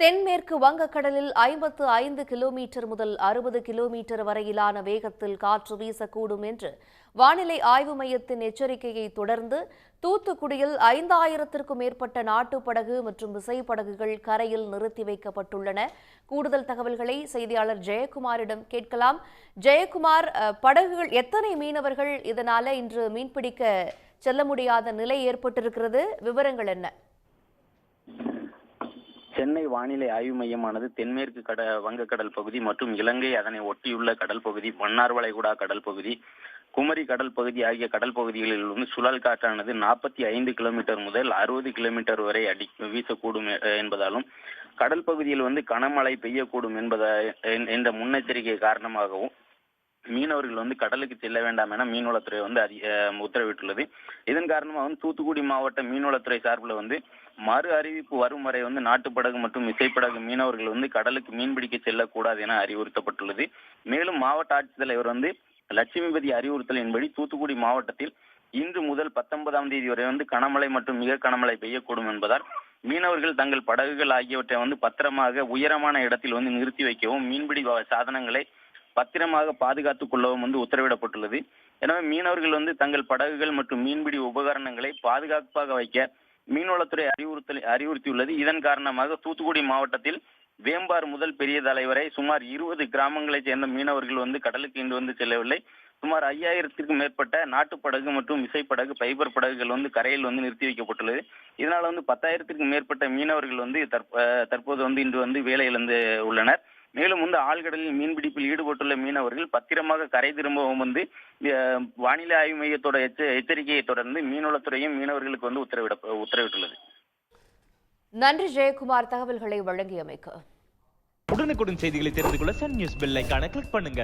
தென்மேற்கு வங்கக்கடலில் 55 கிலோமீட்டர் முதல் 60 கிலோமீட்டர் வரையிலான வேகத்தில் காற்று வீசக்கூடும் என்று வானிலை ஆய்வு மையத்தின் எச்சரிக்கையை தொடர்ந்து தூத்துக்குடியில் 5000த்திற்கும் மேற்பட்ட நாட்டுப்படகு மற்றும் விசைப்படகுகள் கரையில் நிறுத்தி வைக்கப்பட்டுள்ளன. கூடுதல் தகவல்களை செய்தியாளர் ஜெயக்குமாரிடம் கேட்கலாம். ஜெயக்குமார், படகுகள் எத்தனை மீனவர்கள் இதனால இன்று மீன்பிடிக்க செல்ல முடியாத நிலை ஏற்பட்டிருக்கிறது? விவரங்கள் என்ன? சென்னை வானிலை ஆய்வு மையமானது தென்மேற்கு வங்கக்கடல் பகுதி மற்றும் இலங்கை அதனை ஒட்டியுள்ள கடல் பகுதி, மன்னார் வளைகுடா கடல் பகுதி, குமரி கடல் பகுதி ஆகிய கடல் பகுதிகளில் வந்து சுழல் காற்றானது 45 கிலோமீட்டர் முதல் 60 கிலோமீட்டர் வரை வீசக்கூடும் என்பதாலும் கடல் பகுதியில் வந்து கனமழை பெய்யக்கூடும் என்ற முன்னெச்சரிக்கை காரணமாகவும் மீனவர்கள் வந்து கடலுக்கு செல்ல வேண்டாம் என மீன்வளத்துறை வந்து உத்தரவிட்டுள்ளது. இதன் காரணமாக வந்து தூத்துக்குடி மாவட்ட மீன்வளத்துறை சார்பில் வந்து மறு அறிவிப்பு வரும் வரை வந்து நாட்டுப்படகு மற்றும் விசைப்படகு மீனவர்கள் வந்து கடலுக்கு மீன்பிடிக்க செல்லக்கூடாது என அறிவுறுத்தப்பட்டுள்ளது. மேலும் மாவட்ட ஆட்சித்தலைவர் வந்து லட்சுமிபதி அறிவுறுத்தலின்படி தூத்துக்குடி மாவட்டத்தில் இன்று முதல் 19ஆம் தேதி வரை வந்து கனமழை மற்றும் மிக கனமழை பெய்யக்கூடும் என்பதால் மீனவர்கள் தங்கள் படகுகள் ஆகியவற்றை வந்து பத்திரமாக உயரமான இடத்தில் வந்து நிறுத்தி வைக்கவும், மீன்பிடி சாதனங்களை பத்திரமாக பாதுகாத்துக் கொள்ளவும் வந்து உத்தரவிடப்பட்டுள்ளது. எனவே மீனவர்கள் வந்து தங்கள் படகுகள் மற்றும் மீன்பிடி உபகரணங்களை பாதுகாப்பாக வைக்க மீன்வளத்துறை அறிவுறுத்தியுள்ளது. இதன் காரணமாக தூத்துக்குடி மாவட்டத்தில் வேம்பார் முதல் பெரிய தலை வரை சுமார் 20 கிராமங்களைச் சேர்ந்த மீனவர்கள் வந்து கடலுக்கு இன்று வந்து செல்லவில்லை. சுமார் 5000த்திற்கும் மேற்பட்ட நாட்டுப்படகு மற்றும் விசைப்படகு, ஃபைபர் படகுகள் வந்து கரையில் வந்து நிறுத்தி வைக்கப்பட்டுள்ளது. இதனால் வந்து 10,000த்திற்கும் மேற்பட்ட மீனவர்கள் வந்து தற்போது வந்து இன்று வந்து வேலையில் வந்து உள்ளனர். மேலும் வந்து ஆழ்கடலில் மீன்பிடிப்பில் ஈடுபட்டுள்ள மீனவர்கள் பத்திரமாக கரை திரும்பவும் வந்து வானிலை ஆய்வு மையத்தோட எச்சரிக்கையை தொடர்ந்து மீன்வளத்துறையும் மீனவர்களுக்கு வந்து உத்தரவிட்டுள்ளது. நன்றி ஜெயக்குமார், தகவல்களை வழங்கியமைக்கு. உடனுக்குடன் செய்திகளை தெரிந்து கொள்ள சன் நியூஸ் பெல் ஐகானை கிளிக் பண்ணுங்க.